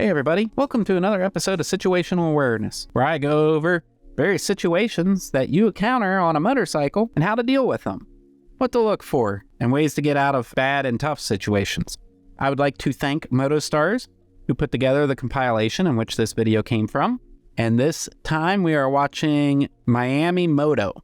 Hey everybody, welcome to another episode of Situational Awareness, where I go over various situations that you encounter on a motorcycle and how to deal with them, what to look for, and ways to get out of bad and tough situations. I would like to thank MotoStars, who put together the compilation in which this video came from, and this time we are watching Miami Moto.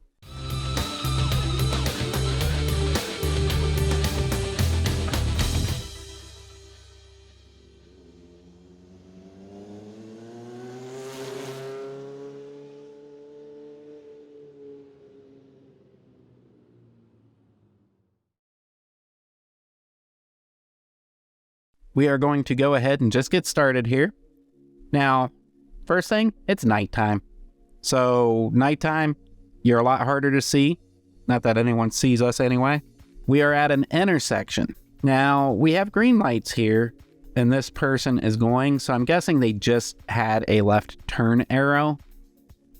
We are going to go ahead and just get started here. Now, first thing, it's nighttime. So nighttime, you're a lot harder to see. Not that anyone sees us anyway. We are at an intersection. Now, we have green lights here, and this person is going, so I'm guessing they just had a left turn arrow.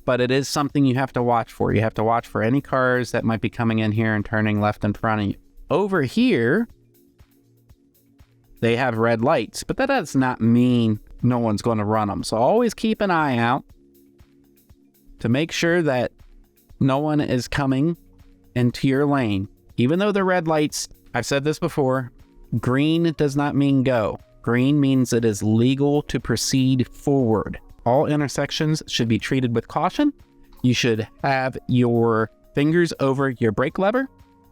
But it is something you have to watch for. You have to watch for any cars that might be coming in here and turning left in front of you. Over here, they have red lights, but that does not mean no one's going to run them. So always keep an eye out to make sure that no one is coming into your lane. Even though the red lights, I've said this before, green does not mean go. Green means it is legal to proceed forward. All intersections should be treated with caution. You should have your fingers over your brake lever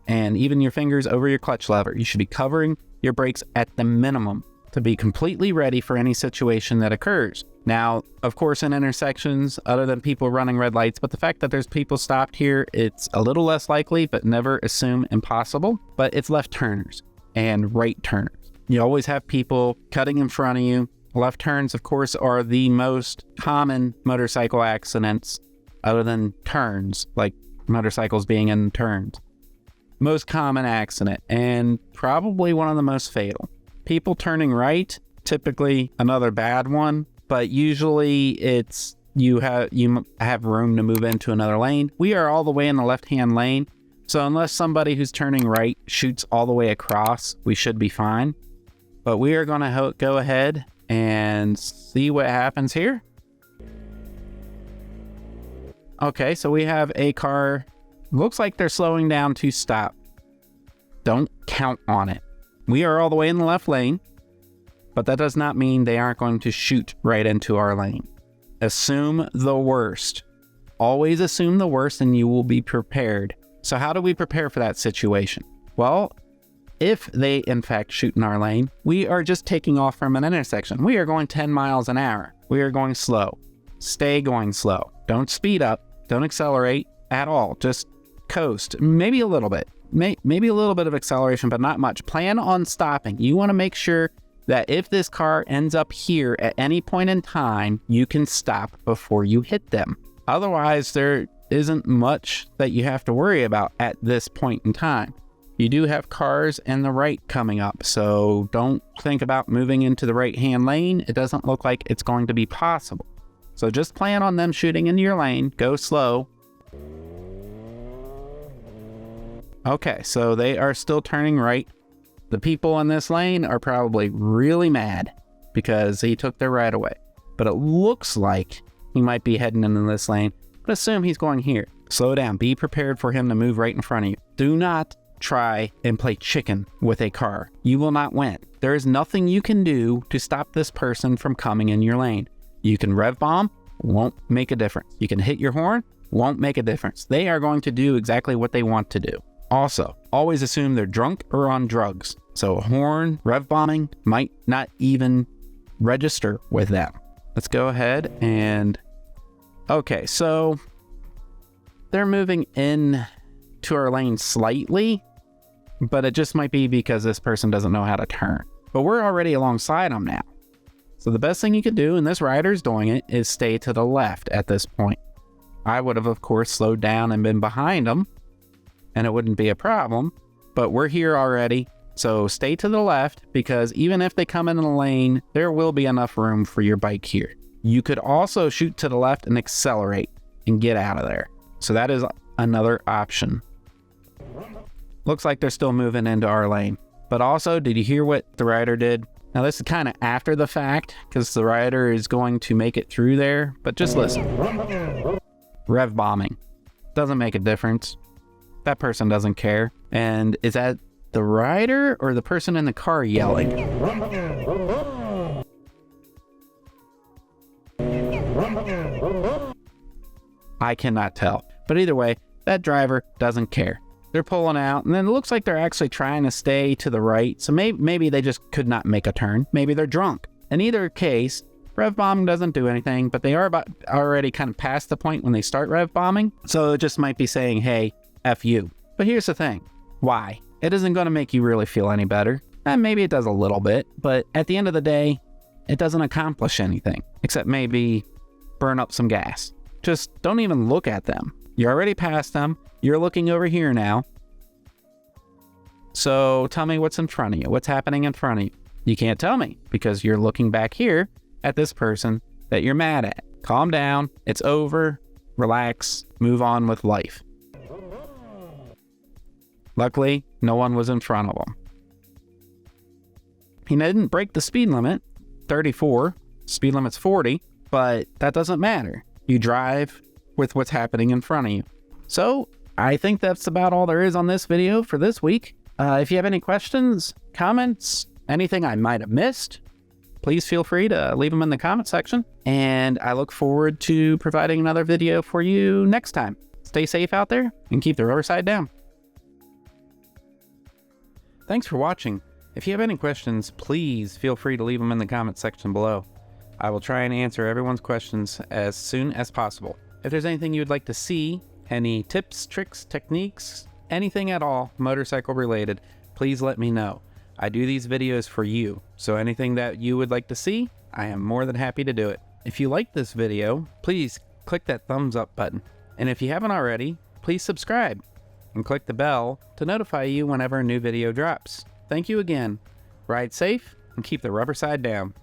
and even your fingers over your clutch lever. You should be covering your brakes at the minimum to be completely ready for any situation that occurs. Now, of course, in intersections, other than people running red lights, but the fact that there's people stopped here, it's a little less likely, but never assume impossible. But it's left turners and right turners. You always have people cutting in front of you. Left turns, of course, are the most common motorcycle accidents other than turns, like motorcycles being in turns. Most common accident, and probably one of the most fatal. People turning right, typically another bad one, but usually it's you have room to move into another lane. We are all the way in the left-hand lane, so unless somebody who's turning right shoots all the way across, we should be fine. But we are going to go ahead and see what happens here. Okay, so we have a car. Looks like they're slowing down to stop. Don't count on it. We are all the way in the left lane, but that does not mean they aren't going to shoot right into our lane. Assume the worst. Always assume the worst and you will be prepared. So how do we prepare for that situation? Well, if they in fact shoot in our lane, we are just taking off from an intersection. We are going 10 miles an hour. We are going slow. Stay going slow. Don't speed up. Don't accelerate at all. Just coast, maybe a little bit, maybe a little bit of acceleration, but not much. Plan on stopping. You want to make sure that if this car ends up here at any point in time, you can stop before you hit them. Otherwise, there isn't much that you have to worry about at this point in time. You do have cars in the right coming up, so don't think about moving into the right-hand lane. It doesn't look like it's going to be possible. So just plan on them shooting into your lane. Go slow. Okay, so they are still turning right. The people in this lane are probably really mad because he took their right away. But it looks like he might be heading into this lane. But assume he's going here. Slow down. Be prepared for him to move right in front of you. Do not try and play chicken with a car. You will not win. There is nothing you can do to stop this person from coming in your lane. You can rev bomb, won't make a difference. You can hit your horn, won't make a difference. They are going to do exactly what they want to do. Also, always assume they're drunk or on drugs. So a horn, rev bombing might not even register with them. Let's go ahead and... Okay, so they're moving in to our lane slightly, but it just might be because this person doesn't know how to turn. But we're already alongside them now. So the best thing you could do, and this rider's doing it, is stay to the left at this point. I would have, of course, slowed down and been behind them, and it wouldn't be a problem, but we're here already, so stay to the left, because even if they come in the lane, there will be enough room for your bike here. You could also shoot to the left and accelerate and get out of there. So that is another option. Looks like they're still moving into our lane. But also, did you hear what the rider did? Now this is kind of after the fact because the rider is going to make it through there, but just listen. Rev bombing. Doesn't make a difference. That person doesn't care. And is that the rider or the person in the car yelling? I cannot tell. But either way, that driver doesn't care. They're pulling out, and then it looks like they're actually trying to stay to the right. So maybe they just could not make a turn. Maybe they're drunk. In either case, rev bombing doesn't do anything, but they are already kind of past the point when they start rev bombing. So it just might be saying, hey, F you. But here's the thing. Why? It isn't going to make you really feel any better. And maybe it does a little bit, but at the end of the day, it doesn't accomplish anything, except maybe burn up some gas. Just don't even look at them. You're already past them. You're looking over here now. So tell me what's in front of you. What's happening in front of you? You can't tell me because you're looking back here at this person that you're mad at. Calm down. It's over. Relax. Move on with life. Luckily, no one was in front of him. He didn't break the speed limit, 34. Speed limit's 40, but that doesn't matter. You drive with what's happening in front of you. So I think that's about all there is on this video for this week. If you have any questions, comments, anything I might have missed, please feel free to leave them in the comment section. And I look forward to providing another video for you next time. Stay safe out there and keep the rubber side down. Thanks for watching. If you have any questions, please feel free to leave them in the comment section below. I will try and answer everyone's questions as soon as possible. If there's anything you'd like to see, any tips, tricks, techniques, anything at all motorcycle related, please let me know. I do these videos for you, so anything that you would like to see, I am more than happy to do it. If you like this video, please click that thumbs up button. And if you haven't already, please subscribe and click the bell to notify you whenever a new video drops. Thank you again. Ride safe and keep the rubber side down.